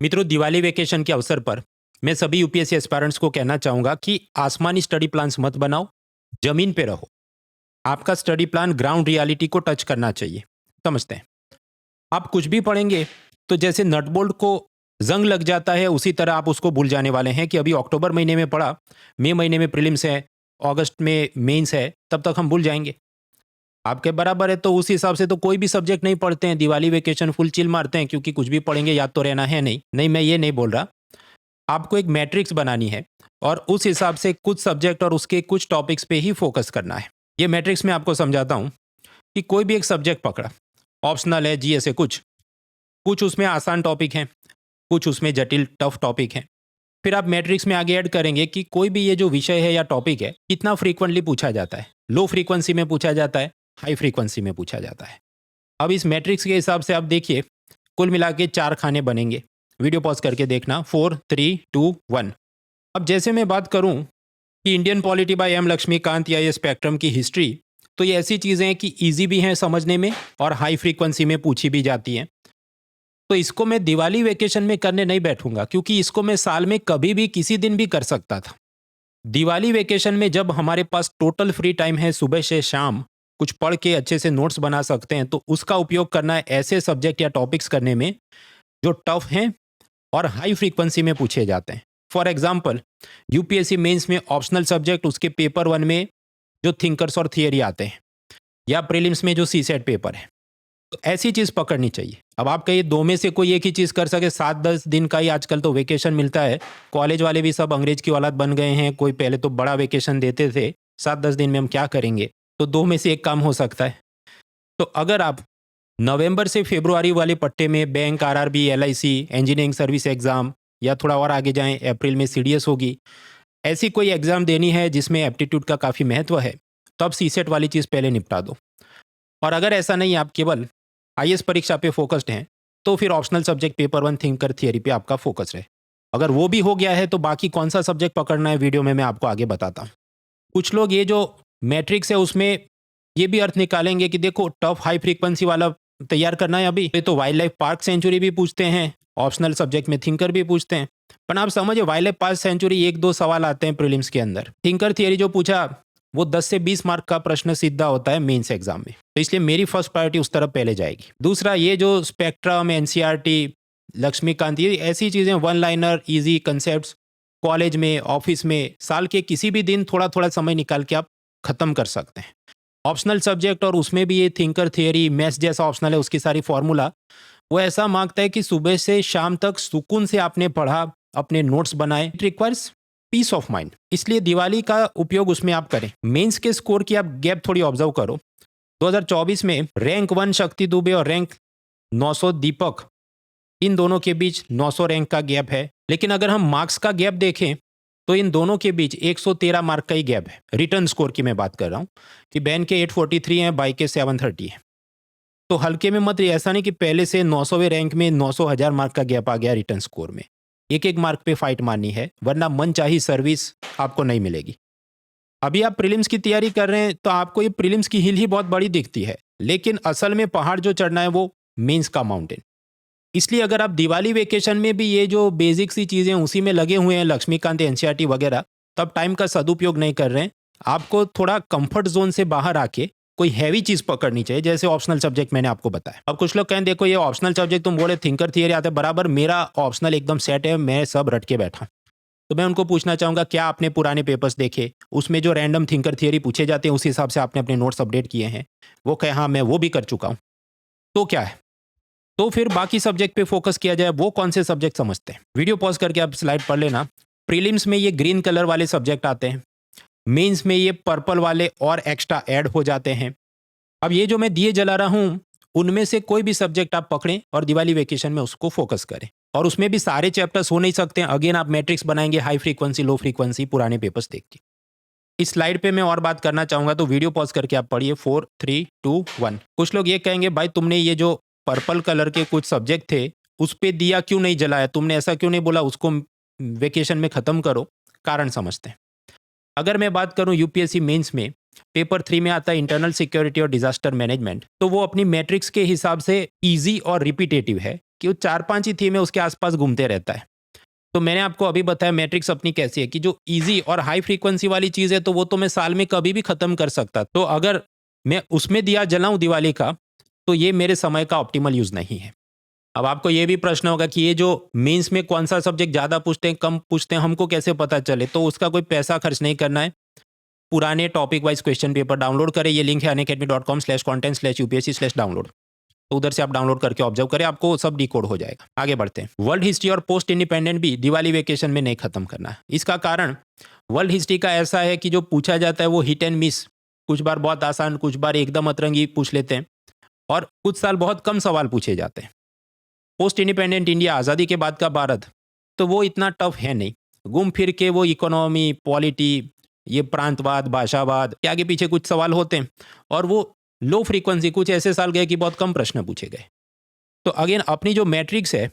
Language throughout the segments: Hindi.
मित्रों, दिवाली वेकेशन के अवसर पर मैं सभी यूपीएससी एस्पायरेंट्स को कहना चाहूँगा कि आसमानी स्टडी प्लान्स मत बनाओ, ज़मीन पे रहो। आपका स्टडी प्लान ग्राउंड रियलिटी को टच करना चाहिए। समझते हैं? आप कुछ भी पढ़ेंगे तो जैसे नट बोल्ट को ज़ंग लग जाता है, उसी तरह आप उसको भूल जाने वाले हैं कि अभी अक्टूबर महीने में पढ़ा, मई महीने में प्रीलिम्स है, अगस्त में मेंस है, तब तक हम भूल जाएँगे। आपके बराबर है तो उस हिसाब से तो कोई भी सब्जेक्ट नहीं पढ़ते हैं, दिवाली वेकेशन फुल चिल मारते हैं क्योंकि कुछ भी पढ़ेंगे याद तो रहना है नहीं। नहीं, मैं ये नहीं बोल रहा। आपको एक मैट्रिक्स बनानी है और उस हिसाब से कुछ सब्जेक्ट और उसके कुछ टॉपिक्स पे ही फोकस करना है। ये मैट्रिक्स मैं आपको समझाता हूँ कि कोई भी एक सब्जेक्ट पकड़ा, ऑप्शनल है, जीएस है, कुछ कुछ उसमें आसान टॉपिक हैं, कुछ उसमें जटिल टफ टॉपिक हैं। फिर आप मैट्रिक्स में आगे ऐड करेंगे कि कोई भी ये जो विषय है या टॉपिक है कितना फ्रीक्वेंटली पूछा जाता है, लो फ्रीक्वेंसी में पूछा जाता है, हाई फ्रीक्वेंसी में पूछा जाता है। अब इस मैट्रिक्स के हिसाब से आप देखिए, कुल मिला के 4 खाने बनेंगे। वीडियो पॉज करके देखना। 4, 3, 2, 1। अब जैसे मैं बात करूं कि Indian polity by M Laxmikanth या ये स्पेक्ट्रम की हिस्ट्री, तो ये ऐसी चीज़ें हैं कि ईजी भी हैं समझने में और हाई फ्रीक्वेंसी में पूछी भी जाती हैं। तो इसको मैं दिवाली वेकेशन में करने नहीं बैठूंगा क्योंकि इसको मैं साल में कभी भी किसी दिन भी कर सकता था। दिवाली वेकेशन में जब हमारे पास टोटल फ्री टाइम है, सुबह से शाम कुछ पढ़ के अच्छे से नोट्स बना सकते हैं, तो उसका उपयोग करना है ऐसे सब्जेक्ट या टॉपिक्स करने में जो टफ हैं और हाई फ्रीक्वेंसी में पूछे जाते हैं। फॉर एग्जाम्पल, यूपीएससी मेंस में ऑप्शनल सब्जेक्ट उसके पेपर 1 में जो थिंकर्स और थियरी आते हैं, या प्रीलिम्स में जो सीसेट पेपर है, तो ऐसी चीज़ पकड़नी चाहिए। अब आप कहिए दो में से कोई एक ही चीज़ कर सके, 7-10 दिन का ही आजकल तो वेकेशन मिलता है। कॉलेज वाले भी सब अंग्रेज की औलाद बन गए हैं। कोई पहले तो बड़ा वेकेशन देते थे, 7-10 दिन में हम क्या करेंगे? तो दो में से एक काम हो सकता है। तो अगर आप नवंबर से फरवरी वाले पट्टे में bank, RRB, LIC, engineering service exam, या थोड़ा और आगे जाएं, अप्रैल में सीडीएस होगी, ऐसी कोई एग्ज़ाम देनी है जिसमें एप्टीट्यूड का काफ़ी महत्व है, तो अब सीसेट वाली चीज़ पहले निपटा दो। और अगर ऐसा नहीं, आप केवल आईएएस परीक्षा पे फोकस्ड हैं, तो फिर optional subject paper 1 thinker theory पे आपका फोकस रहे। अगर वो भी हो गया है तो बाकी कौन सा सब्जेक्ट पकड़ना है वीडियो में मैं आपको आगे बताता हूँ। कुछ लोग ये जो मैट्रिक्स है उसमें ये भी अर्थ निकालेंगे कि देखो टफ हाई फ्रीक्वेंसी वाला तैयार करना है अभी, तो वाइल्ड लाइफ पार्क सेंचुरी भी पूछते हैं, ऑप्शनल सब्जेक्ट में थिंकर भी पूछते हैं। पर आप समझिए, वाइल्ड लाइफ पार्क सेंचुरी 1-2 सवाल आते हैं प्रीलिम्स के अंदर। थिंकर थियरी जो पूछा वो 10 से 20 मार्क का प्रश्न सीधा होता है मेंस एग्जाम में, तो इसलिए मेरी फर्स्ट प्रायोरिटी उस तरफ पहले जाएगी। दूसरा, ये जो स्पेक्ट्रम, एनसीईआरटी, लक्ष्मीकांत, ये ऐसी चीज़ें, one liner easy concept college में, ऑफिस में साल के किसी भी दिन थोड़ा थोड़ा समय निकाल के आप खत्म कर सकते हैं। ऑप्शनल सब्जेक्ट और उसमें भी ये थिंकर थियरी, मैथ्स जैसा ऑप्शनल है, उसकी सारी फॉर्मूला वो ऐसा मांगता है कि सुबह से शाम तक सुकून से आपने पढ़ा, अपने नोट्स बनाए। It requires peace of mind, इसलिए दिवाली का उपयोग उसमें आप करें। मेंस के स्कोर की आप गैप थोड़ी ऑब्जर्व करो। 2024 में रैंक 1 शक्ति दुबे और रैंक 900 दीपक, इन दोनों के बीच 900 रैंक का गैप है। लेकिन अगर हम मार्क्स का गैप देखें तो इन दोनों के बीच 113 मार्क का ही गैप है। रिटर्न स्कोर की मैं बात कर रहा हूँ कि बैन के 843 हैं, बाई के 730 है। तो हल्के में मत, ऐसा नहीं कि पहले से 900वें रैंक में 900,000 मार्क का गैप आ गया रिटर्न स्कोर में। एक एक मार्क पे फाइट मारनी है, वरना मनचाही सर्विस आपको नहीं मिलेगी। अभी आप प्रीलिम्स की तैयारी कर रहे हैं तो आपको ये प्रीलिम्स की हिल ही बहुत बड़ी दिखती है, लेकिन असल में पहाड़ जो चढ़ना है वो मेंस का माउंटेन। इसलिए अगर आप दिवाली वेकेशन में भी ये जो बेसिक सी चीज़ें उसी में लगे हुए हैं, लक्ष्मीकांत, एनसीईआरटी वगैरह, तब टाइम का सदुपयोग नहीं कर रहे हैं। आपको थोड़ा कंफर्ट जोन से बाहर आके कोई हैवी चीज़ पकड़नी चाहिए, जैसे ऑप्शनल सब्जेक्ट मैंने आपको बताया। अब कुछ लोग कहें देखो ये ऑप्शनल सब्जेक्ट तुम बोले थिंकर थियरी आते हैं, बराबर मेरा ऑप्शनल एकदम सेट है, मैं सब रट के बैठा। तो मैं उनको पूछना चाहूँगा, क्या आपने पुराने पेपर्स देखे? उसमें जो रैंडम थिंकर थियरी पूछे जाते हैं उस हिसाब से आपने अपने नोट्स अपडेट किए हैं? वो कहे हाँ मैं वो भी कर चुका हूँ। तो क्या है, तो फिर बाकी सब्जेक्ट पे फोकस किया जाए। वो कौन से सब्जेक्ट समझते हैं? वीडियो पॉज करके आप स्लाइड पढ़ लेना। प्रीलिम्स में ये ग्रीन कलर वाले सब्जेक्ट आते हैं, मेंस में ये पर्पल वाले और एक्स्ट्रा ऐड हो जाते हैं। अब ये जो मैं दिए जला रहा हूँ उनमें से कोई भी सब्जेक्ट आप पकड़ें और दिवाली वेकेशन में उसको फोकस करें। और उसमें भी सारे चैप्टर्स हो नहीं सकते हैं, अगेन आप मैट्रिक्स बनाएंगे, हाई फ्रीक्वेंसी, लो फ्रीक्वेंसी, पुराने पेपर्स देख के। इस स्लाइड पे मैं और बात करना चाहूँगा, तो वीडियो पॉज करके आप पढ़िए। 4, 3, 2, 1। कुछ लोग ये कहेंगे भाई तुमने ये जो पर्पल कलर के कुछ सब्जेक्ट थे उस पे दिया क्यों नहीं जलाया, तुमने ऐसा क्यों नहीं बोला उसको वेकेशन में ख़त्म करो? कारण समझते हैं। अगर मैं बात करूं यूपीएससी मेंस में पेपर 3 में आता है इंटरनल सिक्योरिटी और डिजास्टर मैनेजमेंट, तो वो अपनी मैट्रिक्स के हिसाब से इजी और रिपीटेटिव है। कि वो 4-5 ही थीम है, उसके आसपास घूमते रहता है। तो मैंने आपको अभी बताया मैट्रिक्स अपनी कैसी है कि जो ईज़ी और हाई फ्रीक्वेंसी वाली चीज़ है तो वो तो मैं साल में कभी भी खत्म कर सकता। तो अगर मैं उसमें दिया जलाऊँ दिवाली का, तो ये मेरे समय का ऑप्टिमल यूज़ नहीं है। अब आपको ये भी प्रश्न होगा कि ये जो मेंस में कौन-सा सब्जेक्ट ज़्यादा पूछते हैं, कम पूछते हैं, हमको कैसे पता चले? तो उसका कोई पैसा खर्च नहीं करना है। पुराने topic wise question paper download करें, ये लिंक है unacademy.com/content/upsc/download। तो उधर से आप डाउनलोड करके ऑब्जर्व करें, आपको सब डिकोड हो जाएगा। आगे बढ़ते हैं। वर्ल्ड हिस्ट्री और पोस्ट इंडिपेंडेंट भी दिवाली वेकेशन में नहीं खत्म करना है। इसका कारण वर्ल्ड हिस्ट्री का ऐसा है कि जो पूछा जाता है वो हिट एंड मिस, कुछ बार बहुत आसान, कुछ बार एकदम अतरंगी पूछ लेते हैं और कुछ साल बहुत कम सवाल पूछे जाते हैं। पोस्ट इंडिपेंडेंट इंडिया, आज़ादी के बाद का भारत, तो वो इतना टफ है नहीं। घूम फिर के वो इकोनॉमी, पॉलिटी, ये प्रांतवाद, भाषावाद के आगे पीछे कुछ सवाल होते हैं और वो लो फ्रीक्वेंसी, कुछ ऐसे साल गए कि बहुत कम प्रश्न पूछे गए। तो अगेन अपनी जो मैट्रिक्स है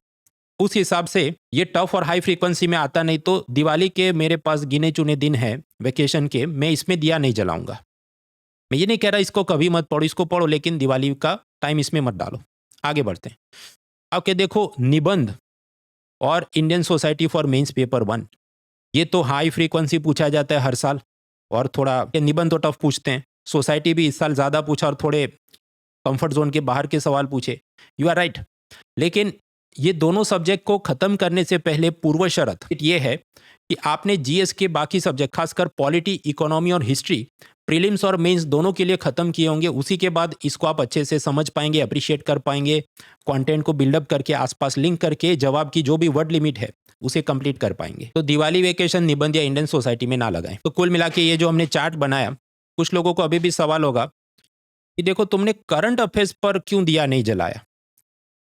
उस हिसाब से ये टफ और हाई फ्रीक्वेंसी में आता नहीं। तो दिवाली के मेरे पास गिने चुने दिन हैं वेकेशन के, मैं इसमें दिया नहीं जलाऊंगा। मैं ये नहीं कह रहा इसको कभी मत पढ़ो, इसको पढ़ो, लेकिन दिवाली का टाइम इसमें मत डालो। आगे बढ़ते हैं। अब के देखो निबंध और Indian society for mains paper 1, ये तो हाई फ्रीक्वेंसी पूछा जाता है हर साल और थोड़ा ये निबंध तो टफ पूछते हैं। सोसाइटी भी इस साल ज़्यादा पूछा और थोड़े कंफर्ट जोन के बाहर के सवाल पूछे। You are right. लेकिन ये दोनों सब्जेक्ट को खत्म करने से पहले पूर्व शर्त ये है कि आपने जीएस के बाकी सब्जेक्ट, खासकर पॉलिटी, इकोनॉमी और हिस्ट्री, प्रीलिम्स और मेंस दोनों के लिए खत्म किए होंगे। उसी के बाद इसको आप अच्छे से समझ पाएंगे, अप्रिशिएट कर पाएंगे, कंटेंट को बिल्डअप करके आसपास लिंक करके जवाब की जो भी वर्ड लिमिट है उसे कंप्लीट कर पाएंगे। तो दिवाली वेकेशन निबंध या इंडियन सोसाइटी में ना लगाएं। तो कुल मिला के ये जो हमने चार्ट बनाया, कुछ लोगों को अभी भी सवाल होगा कि देखो तुमने करंट अफेयर्स पर क्यों दिया नहीं जलाया।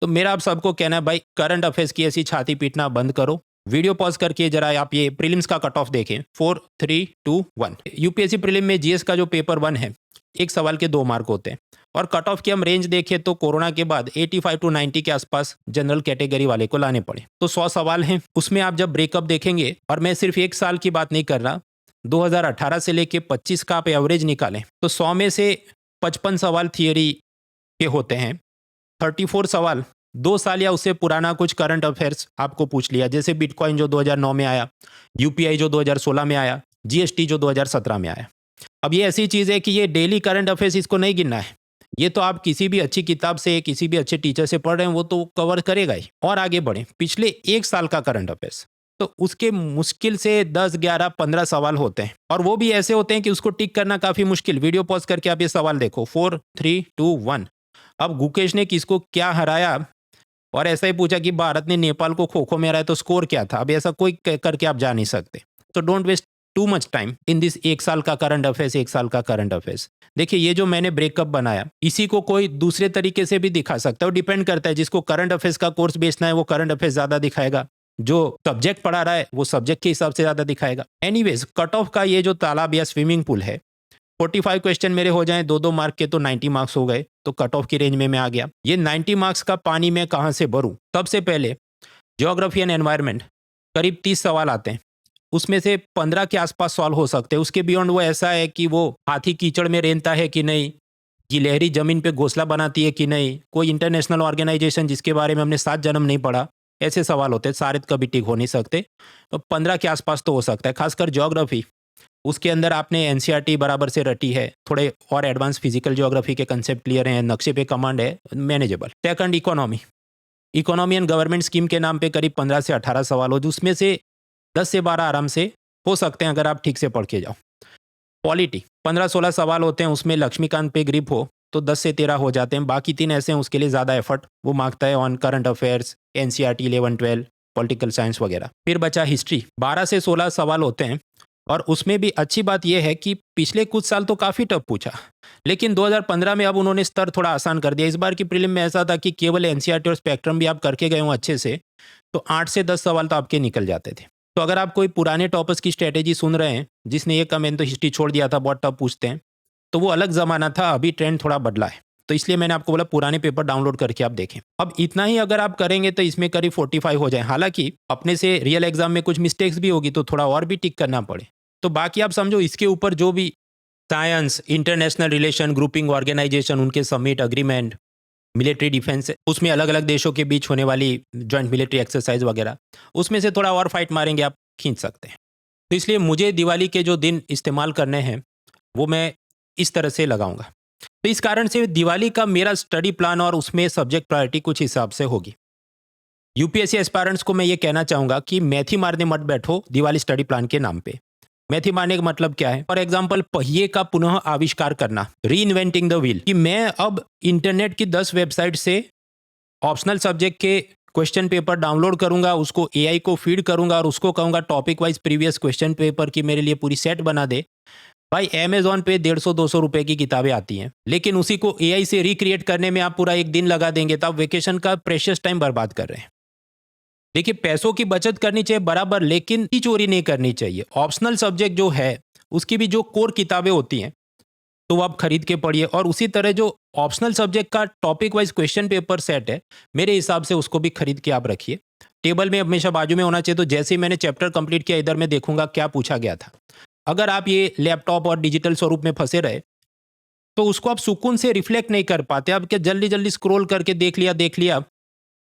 तो मेरा आप सबको कहना है भाई, करंट अफेयर्स की ऐसी छाती पीटना बंद करो। वीडियो पॉज करके जरा आप ये प्रीलिम्स का कट ऑफ देखें। 4 3 2 1 यूपीएससी प्रीलिम में जीएस का जो पेपर 1 है, एक सवाल के 2 मार्क होते हैं और कट ऑफ की हम रेंज देखें तो कोरोना के बाद 85 to 90 के आसपास जनरल कैटेगरी वाले को लाने पड़े। तो 100 सवाल हैं, उसमें आप जब ब्रेकअप देखेंगे, और मैं सिर्फ एक साल की बात नहीं कर रहा, 2018 से लेके 25 का आप एवरेज निकालें तो 100 में से 55 सवाल थियरी के होते हैं, 34 सवाल 2 साल या उससे पुराना कुछ करंट अफेयर्स आपको पूछ लिया, जैसे बिटकॉइन जो 2009 में आया, यूपीआई जो 2016 में आया, जीएसटी जो 2017 में आया। अब ये ऐसी चीज़ है कि ये डेली करंट अफेयर्स, इसको नहीं गिनना है। ये तो आप किसी भी अच्छी किताब से, किसी भी अच्छे टीचर से पढ़ रहे हैं, वो तो कवर करेगा ही। और आगे बढ़ें, पिछले एक साल का करंट अफेयर्स, तो उसके मुश्किल से 10, 11, 15 सवाल होते हैं और वो भी ऐसे होते हैं कि उसको टिक करना काफ़ी मुश्किल। वीडियो पॉज करके आप ये सवाल देखो। 4 3 2 1 अब गुकेश ने किसको क्या हराया, और ऐसा ही पूछा कि भारत ने नेपाल को खो-खो में हराया तो स्कोर क्या था। अब ऐसा कोई करके आप जा नहीं सकते। तो don't waste too much time in this एक साल का करंट अफेयर्स, एक साल का करंट अफेयर्स। देखिए ये जो मैंने ब्रेकअप बनाया, इसी को कोई दूसरे तरीके से भी दिखा सकता है। वो डिपेंड करता है, जिसको करंट अफेयर्स का कोर्स बेचना है वो करंट अफेयर्स ज़्यादा दिखाएगा, जो सब्जेक्ट पढ़ा रहा है वो सब्जेक्ट के हिसाब से ज़्यादा दिखाएगा। एनीवेज, कट ऑफ का ये जो तालाब या स्विमिंग पूल है, 45 क्वेश्चन मेरे हो जाएं 2-2 मार्क के तो 90 मार्क्स हो गए, तो कट ऑफ की रेंज में मैं आ गया। ये 90 मार्क्स का पानी मैं कहाँ से भरूं? सबसे पहले ज्योग्राफी एंड एनवायरनमेंट, करीब 30 सवाल आते हैं, उसमें से 15 के आसपास सॉल्व हो सकते हैं। उसके बियॉन्ड वो ऐसा है कि वो हाथी कीचड़ में रेंगता है कि नहीं, गिलहरी जमीन पे घोंसला बनाती है कि नहीं, कोई इंटरनेशनल ऑर्गेनाइजेशन जिसके बारे में हमने 7 जन्म नहीं पढ़ा, ऐसे सवाल होते हैं। सारे कभी टिक हो नहीं सकते, तो 15 के आसपास तो हो सकता है। खासकर ज्योग्राफी, उसके अंदर आपने एनसीईआरटी बराबर से रटी है, थोड़े और एडवांस फिजिकल ज्योग्राफी के कंसेप्ट क्लियर हैं, नक्शे पे कमांड है, manageable. Second economy, economy and government scheme के नाम पे करीब 15 से 18 सवाल हो, जिसमें से 10 से 12 आराम से हो सकते हैं अगर आप ठीक से पढ़ के जाओ। पॉलिटी 15-16 सवाल होते हैं, उसमें लक्ष्मीकांत पे ग्रिप हो तो 10 से 13 हो जाते हैं। बाकी 3 ऐसे हैं उसके लिए ज़्यादा एफर्ट वो मांगता है, on current affairs, NCERT 11-12, political science वगैरह। फिर बचा हिस्ट्री, 12 से 16 सवाल होते हैं और उसमें भी अच्छी बात यह है कि पिछले कुछ साल तो काफ़ी टफ पूछा, लेकिन 2015 में अब उन्होंने स्तर थोड़ा आसान कर दिया। इस बार की प्रीलिम में ऐसा था कि केवल एनसीईआरटी और स्पेक्ट्रम भी आप करके गए हो अच्छे से, तो 8 से 10 सवाल तो आपके निकल जाते थे। तो अगर आप कोई पुराने टॉपर्स की स्ट्रेटेजी सुन रहे हैं, जिसने ये कमेंट तो हिस्ट्री छोड़ दिया था, बहुत टफ पूछते हैं, तो वो अलग ज़माना था, अभी ट्रेंड थोड़ा बदला है। तो इसलिए मैंने आपको बोला पुराने पेपर डाउनलोड करके आप देखें। अब इतना ही अगर आप करेंगे तो इसमें करीब 45 हो जाए। हालांकि अपने से रियल एग्जाम में कुछ मिस्टेक्स भी होगी तो थोड़ा और भी टिक करना पड़े। तो बाकी आप समझो, इसके ऊपर जो भी science, international relation, grouping organisation, उनके समिट, अग्रीमेंट, मिलिट्री डिफेंस, उसमें अलग अलग देशों के बीच होने वाली जॉइंट मिलिट्री एक्सरसाइज वगैरह, उसमें से थोड़ा और फाइट मारेंगे, आप खींच सकते हैं। तो इसलिए मुझे दिवाली के जो दिन इस्तेमाल करने हैं वो मैं इस तरह से लगाऊंगा। तो इस कारण से दिवाली का मेरा स्टडी प्लान और उसमें सब्जेक्ट प्रायोरिटी कुछ हिसाब से होगी। यूपीएससी एस्पायरेंट्स को मैं ये कहना चाहूंगा कि मैथी मारने मत बैठो दिवाली स्टडी प्लान के नाम पे। मैथी मारने का मतलब क्या है? फॉर एग्जाम्पल, पहिए का पुनः आविष्कार करना, री इन्वेंटिंग द व्हील, कि मैं अब इंटरनेट की 10 वेबसाइट से ऑप्शनल सब्जेक्ट के क्वेश्चन पेपर डाउनलोड करूंगा, उसको एआई को फीड करूंगा और उसको कहूंगा topic wise previous question paper की मेरे लिए पूरी सेट बना दे। भाई अमेजोन पे 150-200 रुपए की किताबें आती हैं, लेकिन उसी को एआई से रिक्रिएट करने में आप पूरा एक दिन लगा देंगे, तो आप वेकेशन का प्रेशियस टाइम बर्बाद कर रहे हैं। देखिए, पैसों की बचत करनी चाहिए बराबर, लेकिन की चोरी नहीं करनी चाहिए। ऑप्शनल सब्जेक्ट जो है उसकी भी जो कोर किताबें होती हैं तो वो आप खरीद के पढ़िए, और उसी तरह जो ऑप्शनल सब्जेक्ट का topic wise question paper set है, मेरे हिसाब से उसको भी खरीद के आप रखिए। टेबल में हमेशा बाजू में होना चाहिए, तो जैसे ही मैंने चैप्टर कंप्लीट किया, इधर मैं देखूंगा क्या पूछा गया था। अगर आप ये लैपटॉप और डिजिटल स्वरूप में फंसे रहे तो उसको आप सुकून से रिफ्लेक्ट नहीं कर पाते। आप क्या जल्दी जल्दी स्क्रॉल करके देख लिया,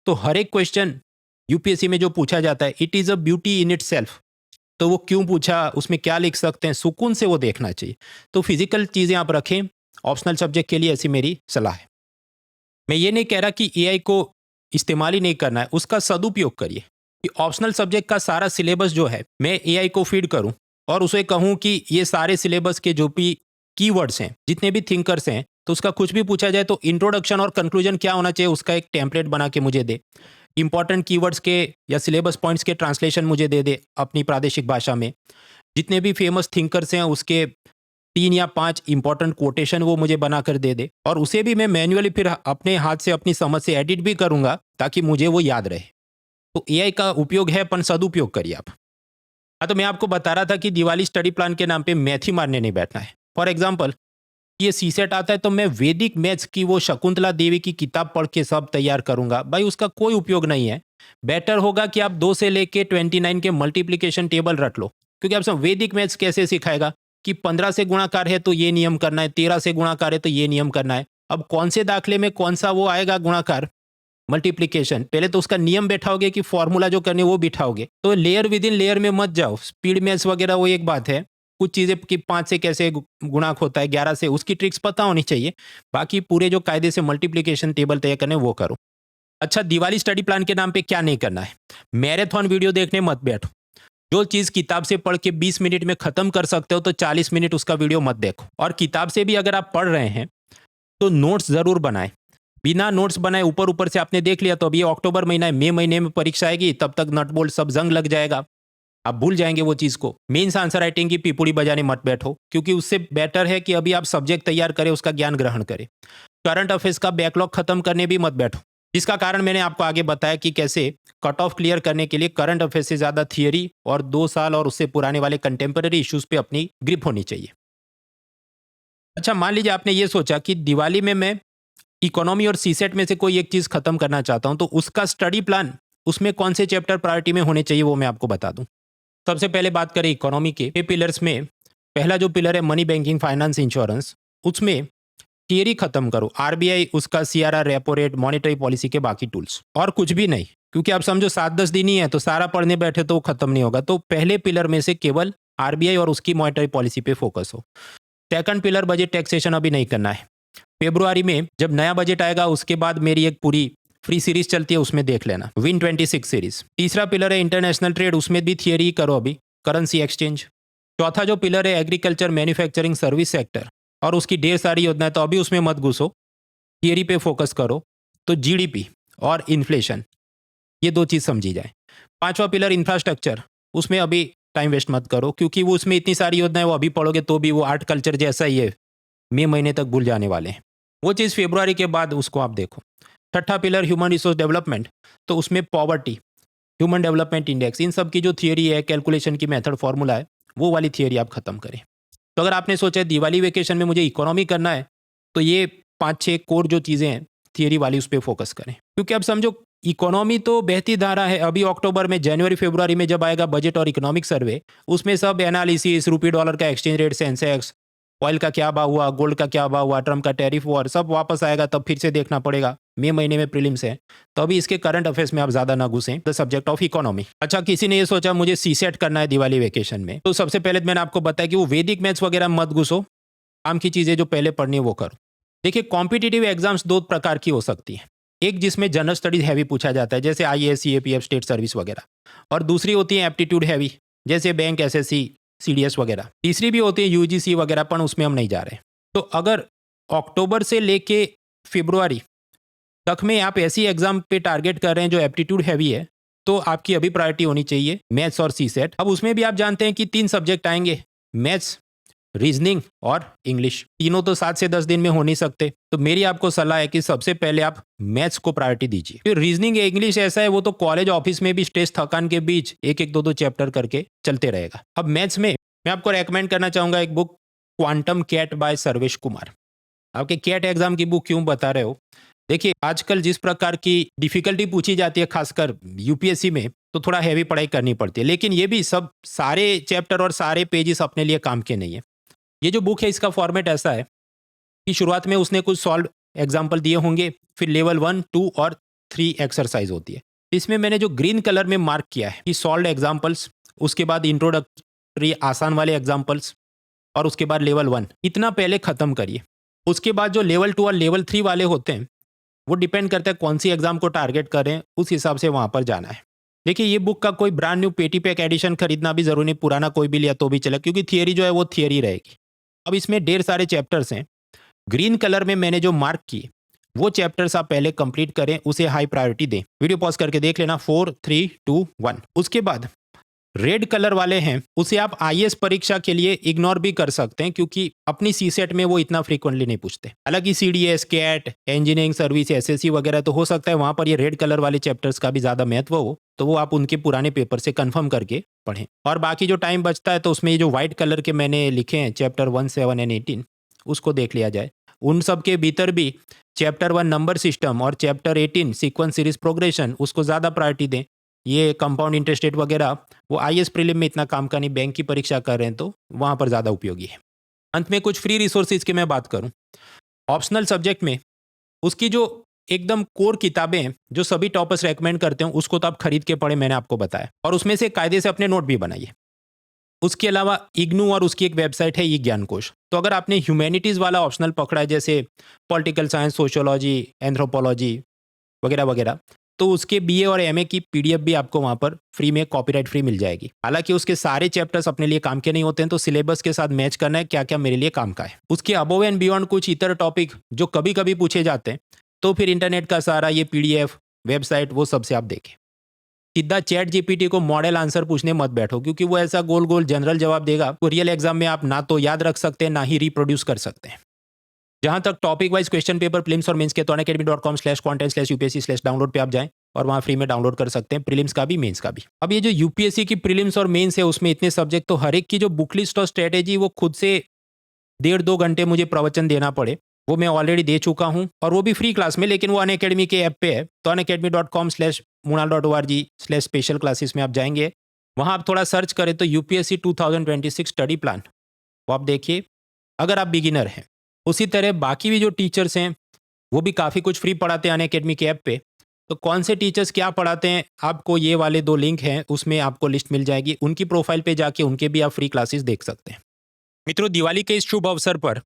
तो हर एक क्वेश्चन यूपीएससी में जो पूछा जाता है, it is a beauty in it self. तो वो क्यों पूछा, उसमें क्या लिख सकते हैं, सुकून से वो देखना चाहिए। तो फिजिकल चीज़ें आप रखें ऑप्शनल सब्जेक्ट के लिए, ऐसी मेरी सलाह है। मैं ये नहीं कह रहा कि एआई को इस्तेमाल ही नहीं करना है, उसका सदुपयोग करिए। कि ऑप्शनल सब्जेक्ट का सारा सिलेबस जो है मैं एआई को फीड करूं और उसे कहूं कि ये सारे सिलेबस के जो भी कीवर्ड्स हैं, जितने भी थिंकर्स हैं, तो उसका कुछ भी पूछा जाए तो इंट्रोडक्शन और कंक्लूजन क्या होना चाहिए उसका एक टेम्पलेट बना के मुझे दे। इंपॉर्टेंट कीवर्ड्स के या सिलेबस पॉइंट्स के ट्रांसलेशन मुझे दे दे अपनी प्रादेशिक भाषा में। जितने भी फेमस थिंकर्स हैं उसके 3 या 5 इंपॉर्टेंट कोटेशन वो मुझे बनाकर दे दे, और उसे भी मैं मैन्युअली फिर अपने हाथ से अपनी समझ से एडिट भी करूंगा ताकि मुझे वो याद रहे। तो एआई का उपयोग है, पर सदुपयोग करिए आप। हाँ, तो मैं आपको बता रहा था कि दिवाली स्टडी प्लान के नाम पे मैथी मारने नहीं बैठना है। फॉर एग्जाम्पल, ये सीसेट आता है तो मैं वैदिक मैथ्स की वो शकुंतला देवी की किताब पढ़ के सब तैयार करूंगा, भाई उसका कोई उपयोग नहीं है। बेटर होगा कि आप 2 से लेके 29 के मल्टीप्लिकेशन टेबल रट लो, क्योंकि आप सब वैदिक मैथ्स कैसे सिखाएगा कि 15 से गुणाकार है तो ये नियम करना है, 13 से गुणाकार है तो ये नियम करना है। अब कौन से दाखले में कौन सा वो आएगा गुणाकार, मल्टीप्लिकेशन, पहले तो उसका नियम बैठाओगे कि फॉर्मूला जो करने वो बिठाओगे। तो लेयर विद इन लेयर में मत जाओ। स्पीड मैथ्स वगैरह वो एक बात है, कुछ चीज़ें कि 5 से कैसे गुणाक होता है, 11 से, उसकी ट्रिक्स पता होनी चाहिए। बाकी पूरे जो कायदे से मल्टीप्लिकेशन टेबल तय करने वो करो। अच्छा, दिवाली स्टडी प्लान के नाम पे क्या नहीं करना है? मैराथन वीडियो देखने मत बैठो। जो चीज़ किताब से पढ़ के 20 मिनट में खत्म कर सकते हो तो 40 मिनट उसका वीडियो मत देखो। और किताब से भी अगर आप पढ़ रहे हैं तो नोट्स ज़रूर बनाएं। बिना नोट्स बनाए ऊपर ऊपर से आपने देख लिया तो अभी अक्टूबर महीना है, मई महीने में परीक्षा आएगी, तब तक नट बोल्ट सब जंग लग जाएगा, आप भूल जाएंगे वो चीज़ को। मेंस आंसर राइटिंग की पिपुड़ी बजाने मत बैठो, क्योंकि उससे बेटर है कि अभी आप सब्जेक्ट तैयार करें, उसका ज्ञान ग्रहण करें। करंट अफेयर्स का बैकलॉग खत्म करने भी मत बैठो, जिसका कारण मैंने आपको आगे बताया कि कैसे कट ऑफ क्लियर करने के लिए करंट अफेयर से ज़्यादा थियरी और 2 साल और उससे पुराने वाले कंटेम्प्रेरी इश्यूज पे अपनी ग्रिप होनी चाहिए। अच्छा, मान लीजिए आपने ये सोचा कि दिवाली में मैं इकोनॉमी और सीसेट में से कोई एक चीज़ खत्म करना चाहता हूं, तो उसका स्टडी प्लान, उसमें कौन से चैप्टर प्रायोरिटी में होने चाहिए वो मैं आपको बता दूं। सबसे पहले बात करें इकोनॉमी के पिलर्स में। पहला जो पिलर है मनी, बैंकिंग, फाइनेंस, इंश्योरेंस, उसमें थियरी खत्म करो। आरबीआई, उसका CRR, repo rate, monetary policy के बाकी टूल्स, और कुछ भी नहीं, क्योंकि आप समझो 7-10 दिन ही है तो सारा पढ़ने बैठे तो वो खत्म नहीं होगा। तो पहले पिलर में से केवल आरबीआई और उसकी मॉनेटरी पॉलिसी पे फोकस हो। सेकंड पिलर बजट, टैक्सेशन अभी नहीं करना है। फेब्रुआरी में जब नया बजट आएगा उसके बाद मेरी एक पूरी फ्री सीरीज चलती है, उसमें देख लेना, विन 26 सीरीज। तीसरा पिलर है इंटरनेशनल ट्रेड, उसमें भी थियरी करो अभी, करेंसी एक्सचेंज। चौथा जो पिलर है एग्रीकल्चर, मैन्युफैक्चरिंग, सर्विस सेक्टर, और उसकी ढेर सारी योजना है तो अभी उसमें मत घुसो, थियरी पे फोकस करो। तो जीडीपी और इन्फ्लेशन, ये 2 चीज़ समझी जाए। पांचवा पिलर इंफ्रास्ट्रक्चर, उसमें अभी टाइम वेस्ट मत करो, क्योंकि वो उसमें इतनी सारी योजनाएं वो अभी पढ़ोगे तो भी वो आर्ट कल्चर जैसा ही है, मई महीने तक भूल जाने वाले हैं। वो चीज़ फरवरी के बाद उसको आप देखो। छठा पिलर ह्यूमन रिसोर्स डेवलपमेंट, तो उसमें पॉवर्टी, ह्यूमन डेवलपमेंट इंडेक्स, इन सब की जो थियरी है, कैलकुलेशन की मेथड, फॉर्मूला है, वो वाली थियरी आप खत्म करें। तो अगर आपने सोचा है दिवाली वेकेशन में मुझे इकोनॉमी करना है, तो ये 5-6 कोर जो चीज़ें हैं थियरी वाली, उस पर फोकस करें। क्योंकि अब समझो इकोनॉमी तो बहती धारा है। अभी अक्टूबर में, जनवरी फरवरी में जब आएगा बजट और इकोनॉमिक सर्वे, उसमें सब एनालिसिस, रुपये डॉलर का एक्सचेंज रेट, सेंसेक्स, ऑयल का क्या भाव हुआ, गोल्ड का क्या भाव हुआ, ट्रम्प का टैरिफ वॉर, सब वापस आएगा तब फिर से देखना पड़ेगा। मई महीने में प्रीलिम्स है, तो अभी इसके करंट अफेयर्स में आप ज्यादा ना घुसें। The subject of economy. अच्छा, किसी ने ये सोचा मुझे सीसेट करना है दिवाली वेकेशन में, तो सबसे पहले मैंने आपको बताया कि वो वैदिक मैथ्स वगैरह मत घुसो, काम की चीजें जो पहले पढ़नी है वो करो। देखिए, कॉम्पिटिटिव एग्जाम्स दो प्रकार की हो सकती है। एक जिसमें जनरल स्टडीज हैवी पूछा जाता है, जैसे IAS, CAPF, स्टेट सर्विस वगैरह, और दूसरी होती है एप्टीट्यूड हैवी, जैसे बैंक, SSC, CDS वगैरह। तीसरी भी होती है UGC वगैरह, पर उसमें हम नहीं जा रहे। तो अगर अक्टूबर से लेके फरवरी तक में आप ऐसी एग्जाम पे टारगेट कर रहे हैं जो एप्टीट्यूड हैवी है, तो आपकी अभी प्रायोरिटी होनी चाहिए मैथ्स और सीसेट। अब उसमें भी आप जानते हैं कि 3 सब्जेक्ट आएंगे, मैथ्स, रीजनिंग और इंग्लिश। तीनों तो 7 से 10 दिन में हो नहीं सकते, तो मेरी आपको सलाह है कि सबसे पहले आप मैथ्स को प्रायोरिटी दीजिए। फिर रीजनिंग या इंग्लिश ऐसा है, वो तो कॉलेज ऑफिस में भी स्ट्रेस थकान के बीच एक एक दो दो चैप्टर करके चलते रहेगा। अब मैथ्स में मैं आपको रेकमेंड करना चाहूंगा एक book, quantum CAT by Sarvesh Kumar. आपके कैट एग्जाम की बुक क्यों बता रहे हो? देखिए, आजकल जिस प्रकार की डिफिकल्टी पूछी जाती है खासकर यूपीएससी में, तो थोड़ा हैवी पढ़ाई करनी पड़ती है, लेकिन ये भी सब सारे चैप्टर और सारे पेजेस अपने लिए काम के नहीं है। ये जो बुक है इसका फॉर्मेट ऐसा है कि शुरुआत में उसने कुछ सॉल्व एग्जाम्पल दिए होंगे, फिर लेवल 1, 2 और 3 एक्सरसाइज होती है। इसमें मैंने जो ग्रीन कलर में मार्क किया है कि सॉल्व एग्जाम्पल्स, उसके बाद इंट्रोडक्टरी आसान वाले एग्जाम्पल्स, और उसके बाद लेवल 1, इतना पहले खत्म करिए। उसके बाद जो लेवल 2 और लेवल 3 वाले होते हैं, वो डिपेंड करता है कौन सी एग्जाम को टारगेट कर रहे हैं, उस हिसाब से वहां पर जाना है। देखिए, ये बुक का कोई ब्रांड न्यू पेटी पैक एडिशन खरीदना भी जरूरी नहीं, पुराना कोई भी लिया तो भी चला, क्योंकि थियरी जो है वो थियरी रहेगी। अब इसमें ढेर सारे चैप्टर्स हैं। ग्रीन कलर में मैंने जो मार्क की वो चैप्टर्स आप पहले कंप्लीट करें, उसे हाई प्रायोरिटी दें। वीडियो पॉज करके देख लेना। 4, 3, 2, 1। उसके बाद रेड कलर वाले हैं, उसे आप IAS परीक्षा के लिए इग्नोर भी कर सकते हैं, क्योंकि अपनी सीसेट में वो इतना फ्रीक्वेंटली नहीं पूछते। हालांकि CDS, CAT, engineering service, SSC वगैरह तो हो सकता है वहां पर ये रेड कलर वाले चैप्टर्स का भी ज्यादा महत्व हो, तो वो आप उनके पुराने पेपर से कंफर्म करके पढ़ें। और बाकी जो टाइम बचता है तो उसमें ये जो व्हाइट कलर के मैंने लिखे हैं चैप्टर 1, 7 एंड 18, उसको देख लिया जाए। उन सब के भीतर भी चैप्टर 1 नंबर सिस्टम और चैप्टर 18 सीक्वेंस सीरीज प्रोग्रेशन, उसको ज़्यादा प्रायोरिटी दें। ये कंपाउंड इंटरेस्ट रेट वगैरह वो IAS प्रीलिम में इतना काम का नहीं, बैंक की परीक्षा कर रहे हैं तो वहाँ पर ज़्यादा उपयोगी है। अंत में कुछ फ्री रिसोर्सेज की मैं बात करूँ, ऑप्शनल सब्जेक्ट में उसकी जो एकदम कोर किताबें हैं जो सभी टॉपर्स रेकमेंड करते हैं, उसको तो आप खरीद के पढ़े, मैंने आपको बताया, और उसमें से कायदे से अपने नोट भी बनाइए। उसके अलावा इग्नू और उसकी एक वेबसाइट है ई ज्ञान कोश। तो अगर आपने ह्यूमैनिटीज़ वाला ऑप्शनल पकड़ा है, जैसे पॉलिटिकल साइंस, सोशियोलॉजी, एंथ्रोपोलॉजी वगैरह वगैरह, तो उसके BA और MA की PDF भी आपको वहाँ पर फ्री में, कॉपीराइट फ्री मिल जाएगी। हालांकि उसके सारे चैप्टर्स अपने लिए काम के नहीं होते हैं, तो सिलेबस के साथ मैच करना है क्या क्या मेरे लिए काम का है। उसके अबोव एंड बियॉन्ड कुछ इतर टॉपिक जो कभी कभी पूछे जाते हैं, तो फिर इंटरनेट का सारा ये PDF, वेबसाइट, वो सबसे आप देखें। सीधा ChatGPT को मॉडल आंसर पूछने मत बैठो, क्योंकि वो ऐसा गोल गोल जनरल जवाब देगा, तो रियल एग्जाम में आप ना तो याद रख सकते हैं, ना ही रिप्रोड्यूस कर सकते हैं। जहां तक topic wise question paper prelims और मेंस के, तो unacademy.com/content/UPSC/डाउनलोड पे आप जाएं और वहां फ्री में डाउनलोड कर सकते हैं, प्रीलिम्स का भी, मेंस का भी। अब ये जो UPSC की प्रीलिम्स और मेंस है, उसमें इतने सब्जेक्ट, तो हर एक की जो बुक लिस्ट और स्ट्रेटेजी, वो खुद से 1.5-2 घंटे मुझे प्रवचन देना पड़े, वो मैं ऑलरेडी दे चुका हूं, और वो भी फ्री क्लास में, लेकिन वो अनअकैडमी के ऐप पे है। तो unacademy.com/munal.org/स्पेशल क्लासेस में आप जाएंगे, वहां आप थोड़ा सर्च करें तो UPSC 2026 स्टडी प्लान, वो आप देखिए, अगर आप बिगिनर हैं। उसी तरह बाकी भी जो टीचर्स हैं वो भी काफ़ी कुछ फ्री पढ़ाते हैं अनअकैडमी के ऐप पे। तो कौन से टीचर्स क्या पढ़ाते हैं, आपको ये वाले 2 लिंक हैं, उसमें आपको लिस्ट मिल जाएगी। उनकी प्रोफाइल पे जाके उनके भी आप फ्री क्लासेस देख सकते हैं। मित्रों, दिवाली के इस शुभ अवसर पर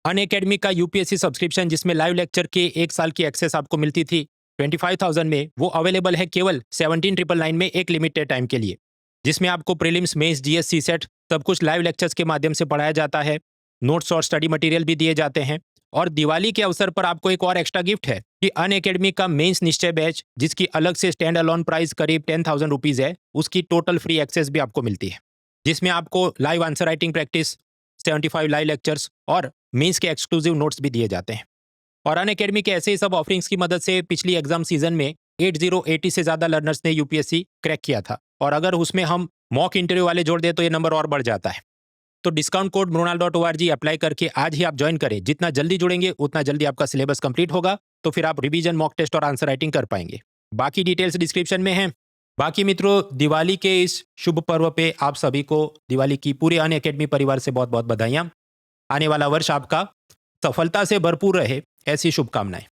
अनअकैडमी का UPSC सब्सक्रिप्शन, जिसमें लाइव लेक्चर के 1 साल की एक्सेस आपको मिलती थी 25,000 में, वो अवेलेबल है केवल 17,999 में, एक लिमिटेड टाइम के लिए, जिसमें आपको प्रीलिम्स, मेंस, GS, CSET सब कुछ लाइव लेक्चर्स के माध्यम से पढ़ाया जाता है। नोट्स और स्टडी मटेरियल भी दिए जाते हैं। और दिवाली के अवसर पर आपको एक और एक्स्ट्रा गिफ्ट है कि अनअकैडमी का मेंस निश्चय बैच, जिसकी अलग से स्टैंड अलोन प्राइस करीब 10,000 रुपीज़ है, उसकी टोटल फ्री एक्सेस भी आपको मिलती है, जिसमें आपको live answer writing practice, 75 live lectures और मेंस के एक्सक्लूसिव नोट्स भी दिए जाते हैं। और अनअकैडमी के ऐसे ही सब ऑफरिंग्स की मदद से पिछली एग्जाम सीजन में 80 से ज़्यादा लर्नर्स ने UPSC क्रैक किया था, और अगर उसमें हम मॉक इंटरव्यू वाले जोड़ दें तो ये नंबर और बढ़ जाता है। तो डिस्काउंट कोड mrunal.org अप्लाई करके आज ही आप ज्वाइन करें। जितना जल्दी जुड़ेंगे उतना जल्दी आपका सिलेबस कंप्लीट होगा, तो फिर आप रिवीजन, मॉक टेस्ट और आंसर राइटिंग कर पाएंगे। बाकी डिटेल्स डिस्क्रिप्शन में हैं। बाकी मित्रों, दिवाली के इस शुभ पर्व पे आप सभी को दिवाली की पूरे अनअकैडमी परिवार से बहुत बहुत बधाइयाँ। आने वाला वर्ष आपका सफलता से भरपूर रहे, ऐसी शुभकामनाएं।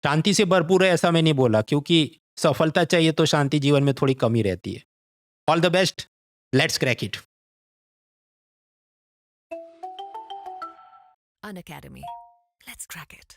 शांति से भरपूर है ऐसा मैं नहीं बोला, क्योंकि सफलता चाहिए तो शांति जीवन में थोड़ी कमी रहती है। All the best, let's crack it. An academy. Let's crack it.